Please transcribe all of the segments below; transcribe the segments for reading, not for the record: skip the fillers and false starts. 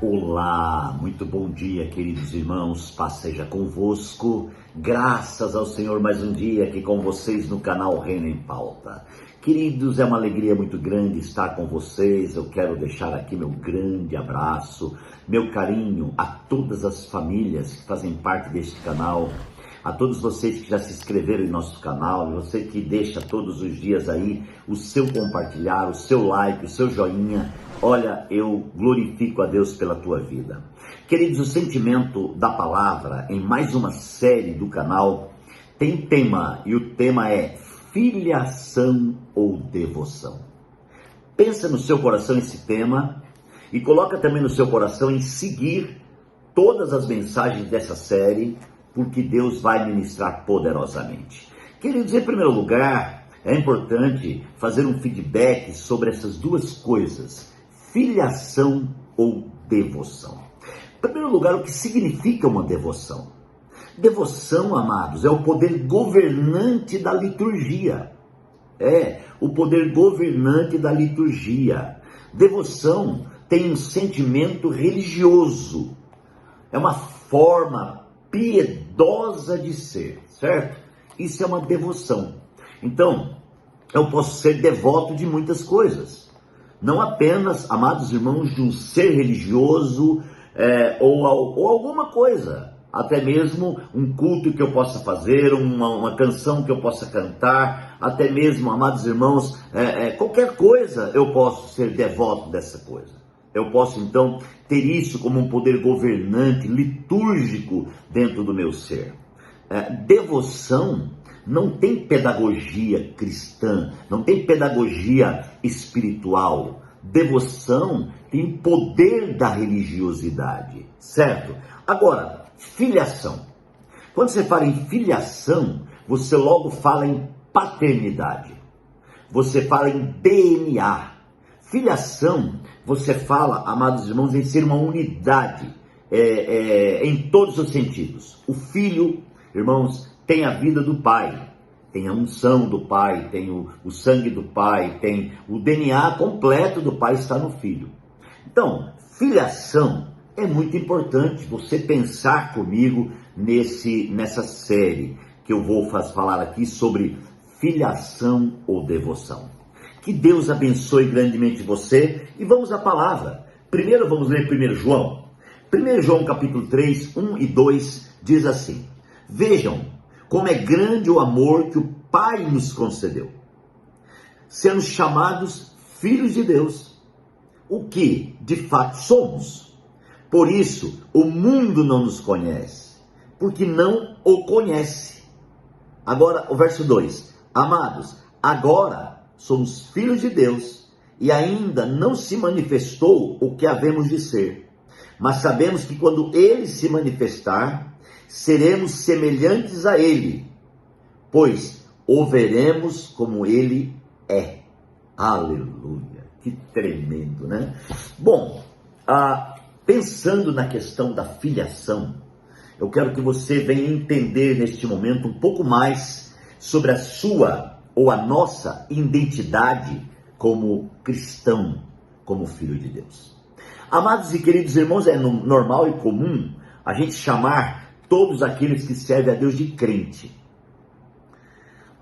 Olá, muito bom dia, queridos irmãos, paz seja convosco, graças ao Senhor mais um dia aqui com vocês no canal Reino em Pauta. Queridos, é uma alegria muito grande estar com vocês. Eu quero deixar aqui meu grande abraço, meu carinho a todas as famílias que fazem parte deste canal, a todos vocês que já se inscreveram em nosso canal, você que deixa todos os dias aí o seu compartilhar, o seu like, o seu joinha. Olha, eu glorifico a Deus pela tua vida. Queridos, o sentimento da palavra, em mais uma série do canal, tem tema, e o tema é filiação ou devoção. Pensa no seu coração esse tema e coloca também no seu coração em seguir todas as mensagens dessa série, porque Deus vai ministrar poderosamente. Queridos, em primeiro lugar, é importante fazer um feedback sobre essas duas coisas, filiação ou devoção. Em primeiro lugar, o que significa uma devoção? Devoção, amados, é o poder governante da liturgia. O poder governante da liturgia. Devoção tem um sentimento religioso. É uma forma piedosa de ser, certo? Isso é uma devoção. Então, eu posso ser devoto de muitas coisas. Não apenas, amados irmãos, de um ser religioso ou alguma coisa. Até mesmo um culto que eu possa fazer, uma canção que eu possa cantar, até mesmo, amados irmãos, qualquer coisa eu posso ser devoto dessa coisa. Eu posso então ter isso como um poder governante, litúrgico dentro do meu ser. Devoção não tem pedagogia cristã, não tem pedagogia espiritual. Devoção tem poder da religiosidade, certo? Agora, filiação. Quando você fala em filiação, você logo fala em paternidade. Você fala em DNA. Filiação, você fala, amados irmãos, em ser uma unidade em todos os sentidos. O filho, irmãos, tem a vida do pai, tem a unção do pai, tem o sangue do pai, tem o DNA completo do pai está no filho. Então, filiação é muito importante você pensar comigo nessa série que eu vou falar aqui sobre filiação ou devoção. Que Deus abençoe grandemente você e vamos à palavra. Primeiro vamos ler 1 João. 1 João capítulo 3, 1 e 2 diz assim: Vejam como é grande o amor que o Pai nos concedeu, sendo chamados filhos de Deus, o que de fato somos. Por isso o mundo não nos conhece, porque não o conhece. Agora o verso 2: Amados, agora somos filhos de Deus e ainda não se manifestou o que havemos de ser. Mas sabemos que quando Ele se manifestar, seremos semelhantes a Ele, pois o veremos como Ele é. Aleluia! Que tremendo, né? Bom, pensando na questão da filiação, eu quero que você venha entender neste momento um pouco mais sobre a sua ou a nossa identidade como cristão, como filho de Deus. Amados e queridos irmãos, é normal e comum a gente chamar todos aqueles que servem a Deus de crente.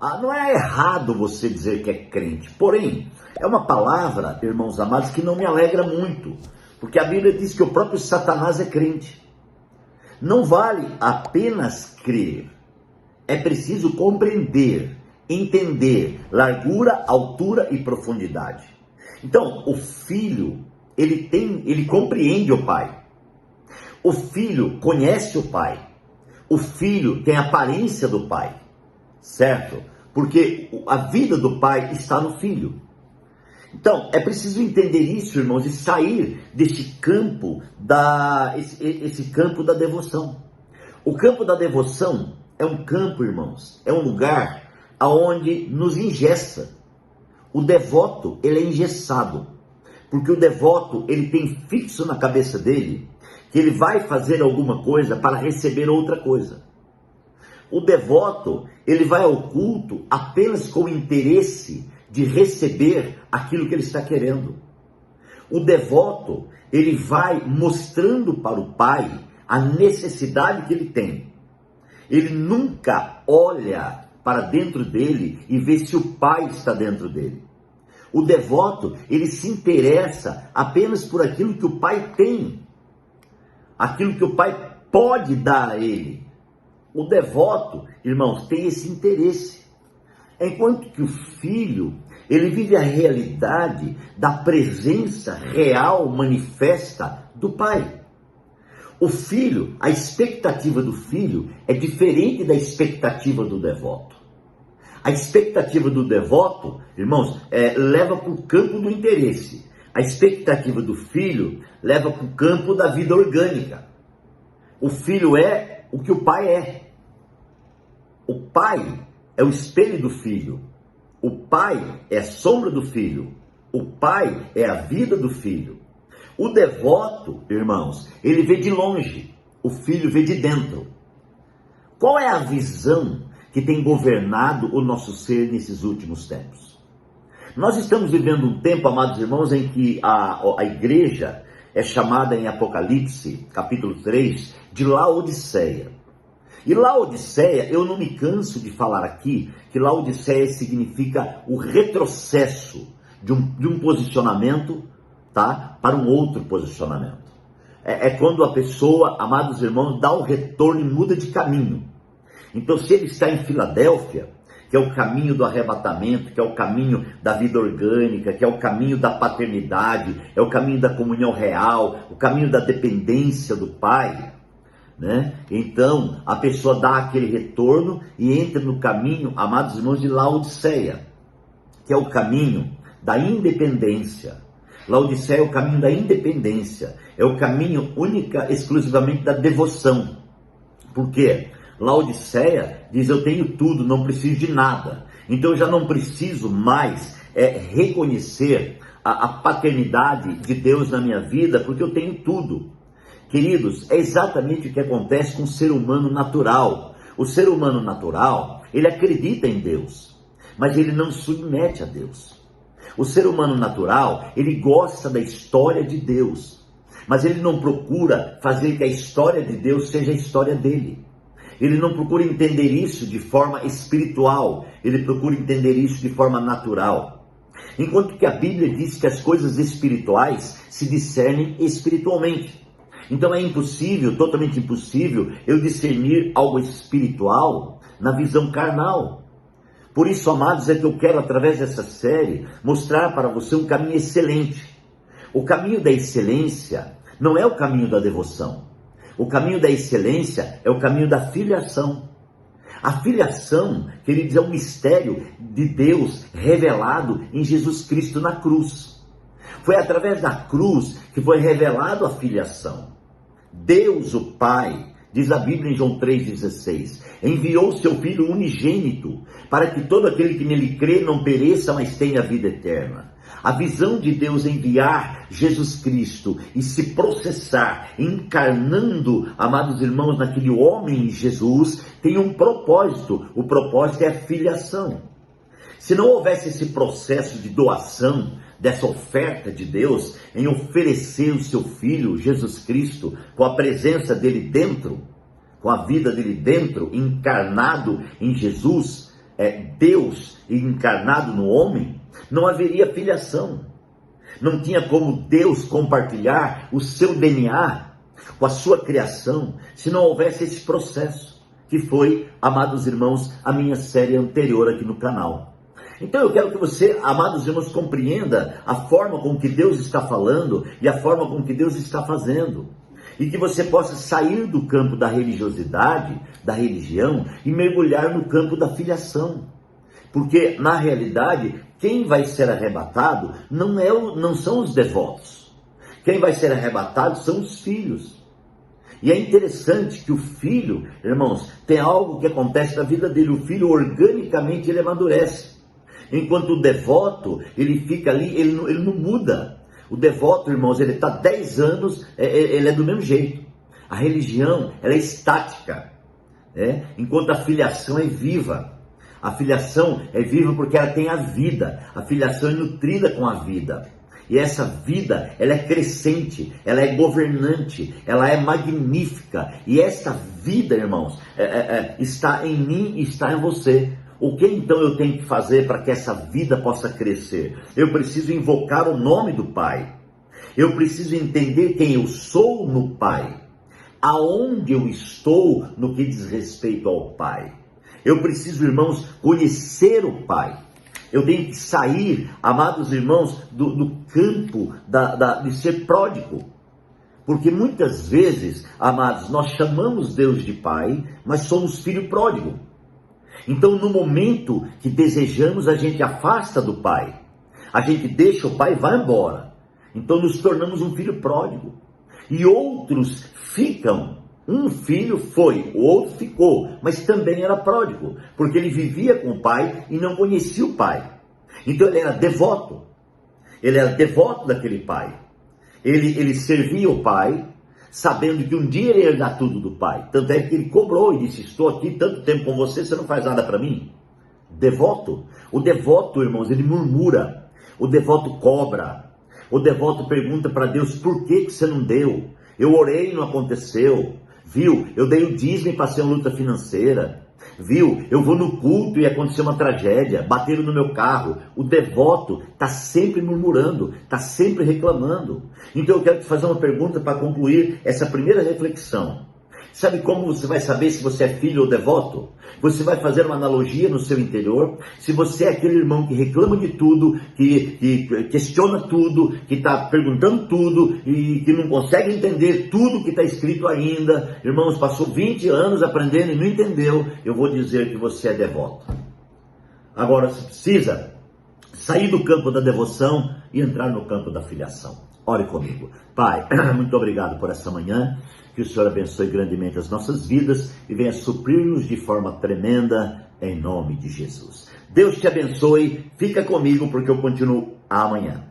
Não é errado você dizer que é crente, porém, é uma palavra, irmãos amados, que não me alegra muito, porque a Bíblia diz que o próprio Satanás é crente. Não vale apenas crer, é preciso compreender, entender largura, altura e profundidade. Então, o filho, ele compreende o pai. O filho conhece o pai. O filho tem a aparência do pai, certo? Porque a vida do pai está no filho. Então, é preciso entender isso, irmãos, e sair deste campo esse campo da devoção. O campo da devoção é um campo, irmãos, é um lugar aonde nos engessa. O devoto, ele é engessado, porque o devoto, ele tem fixo na cabeça dele que ele vai fazer alguma coisa para receber outra coisa. O devoto, ele vai ao culto apenas com o interesse de receber aquilo que ele está querendo. O devoto, ele vai mostrando para o pai a necessidade que ele tem. Ele nunca olha para dentro dele e vê se o pai está dentro dele. O devoto, ele se interessa apenas por aquilo que o pai tem, aquilo que o pai pode dar a ele. O devoto, irmãos, tem esse interesse. Enquanto que o filho, ele vive a realidade da presença real, manifesta do pai. O filho, a expectativa do filho é diferente da expectativa do devoto. A expectativa do devoto, irmãos, leva para o campo do interesse. A expectativa do filho leva para o campo da vida orgânica. O filho é o que o pai é. O pai é o espelho do filho. O pai é a sombra do filho. O pai é a vida do filho. O devoto, irmãos, ele vê de longe. O filho vê de dentro. Qual é a visão que tem governado o nosso ser nesses últimos tempos? Nós estamos vivendo um tempo, amados irmãos, em que a igreja é chamada em Apocalipse, capítulo 3, de Laodiceia. E Laodiceia, eu não me canso de falar aqui, que Laodiceia significa o retrocesso de um posicionamento, tá, para um outro posicionamento. É quando a pessoa, amados irmãos, dá o retorno e muda de caminho. Então, se ele está em Filadélfia, que é o caminho do arrebatamento, que é o caminho da vida orgânica, que é o caminho da paternidade, é o caminho da comunhão real, o caminho da dependência do Pai, né? Então, a pessoa dá aquele retorno e entra no caminho, amados irmãos, de Laodiceia, que é o caminho da independência. Laodiceia é o caminho da independência, é o caminho única, exclusivamente da devoção. Por quê? Laodiceia diz: eu tenho tudo, não preciso de nada. Então eu já não preciso mais reconhecer a paternidade de Deus na minha vida, porque eu tenho tudo. Queridos, é exatamente o que acontece com o ser humano natural. O ser humano natural, ele acredita em Deus, mas ele não submete a Deus. O ser humano natural, ele gosta da história de Deus, mas ele não procura fazer que a história de Deus seja a história dele. Ele não procura entender isso de forma espiritual, ele procura entender isso de forma natural. Enquanto que a Bíblia diz que as coisas espirituais se discernem espiritualmente. Então é impossível, totalmente impossível, eu discernir algo espiritual na visão carnal. Por isso, amados, é que eu quero, através dessa série, mostrar para você um caminho excelente. O caminho da excelência não é o caminho da devoção. O caminho da excelência é o caminho da filiação. A filiação, queridos, é um mistério de Deus revelado em Jesus Cristo na cruz. Foi através da cruz que foi revelado a filiação. Deus, o Pai, diz a Bíblia em João 3,16, enviou seu Filho unigênito para que todo aquele que nele crê não pereça, mas tenha vida eterna. A visão de Deus enviar Jesus Cristo e se processar, encarnando, amados irmãos, naquele homem Jesus, tem um propósito. O propósito é a filiação. Se não houvesse esse processo de doação, dessa oferta de Deus, em oferecer o seu Filho, Jesus Cristo, com a presença dele dentro, com a vida dele dentro, encarnado em Jesus, Deus encarnado no homem, não haveria filiação. Não tinha como Deus compartilhar o seu DNA com a sua criação, se não houvesse esse processo, que foi, amados irmãos, a minha série anterior aqui no canal. Então eu quero que você, amados irmãos, compreenda a forma com que Deus está falando e a forma com que Deus está fazendo. E que você possa sair do campo da religiosidade, da religião, e mergulhar no campo da filiação. Porque, na realidade, quem vai ser arrebatado não são os devotos. Quem vai ser arrebatado são os filhos. E é interessante que o filho, irmãos, tem algo que acontece na vida dele. O filho, organicamente, ele amadurece. Enquanto o devoto, ele fica ali, ele não muda. O devoto, irmãos, ele está 10 anos, ele é do mesmo jeito. A religião, ela é estática, enquanto a filiação é viva. A filiação é viva porque ela tem a vida. A filiação é nutrida com a vida. E essa vida, ela é crescente, ela é governante, ela é magnífica. E essa vida, irmãos, está em mim e está em você. O que então eu tenho que fazer para que essa vida possa crescer? Eu preciso invocar o nome do Pai. Eu preciso entender quem eu sou no Pai. Aonde eu estou no que diz respeito ao Pai. Eu preciso, irmãos, conhecer o Pai. Eu tenho que sair, amados irmãos, do campo de ser pródigo. Porque muitas vezes, amados, nós chamamos Deus de Pai, mas somos filho pródigo. Então, no momento que desejamos, a gente afasta do Pai. A gente deixa o Pai e vai embora. Então, nos tornamos um filho pródigo. E outros ficam. Um filho foi, o outro ficou, mas também era pródigo, porque ele vivia com o pai e não conhecia o pai. Então ele era devoto daquele pai. Ele servia o pai, sabendo que um dia ele ia herdar tudo do pai. Tanto é que ele cobrou e disse: estou aqui tanto tempo com você, você não faz nada para mim? Devoto. O devoto, irmãos, ele murmura. O devoto cobra. O devoto pergunta para Deus: por que você não deu? Eu orei e não aconteceu. Viu? Eu dei o dízimo e passei uma luta financeira. Viu? Eu vou no culto e aconteceu uma tragédia. Bateram no meu carro. O devoto está sempre murmurando, está sempre reclamando. Então eu quero te fazer uma pergunta para concluir essa primeira reflexão. Sabe como você vai saber se você é filho ou devoto? Você vai fazer uma analogia no seu interior. Se você é aquele irmão que reclama de tudo, que questiona tudo, que está perguntando tudo e que não consegue entender tudo que está escrito ainda. Irmãos, passou 20 anos aprendendo e não entendeu. Eu vou dizer que você é devoto. Agora você precisa sair do campo da devoção e entrar no campo da filiação. Ore comigo. Pai, muito obrigado por essa manhã. Que o Senhor abençoe grandemente as nossas vidas e venha suprir-nos de forma tremenda, em nome de Jesus. Deus te abençoe. Fica comigo porque eu continuo amanhã.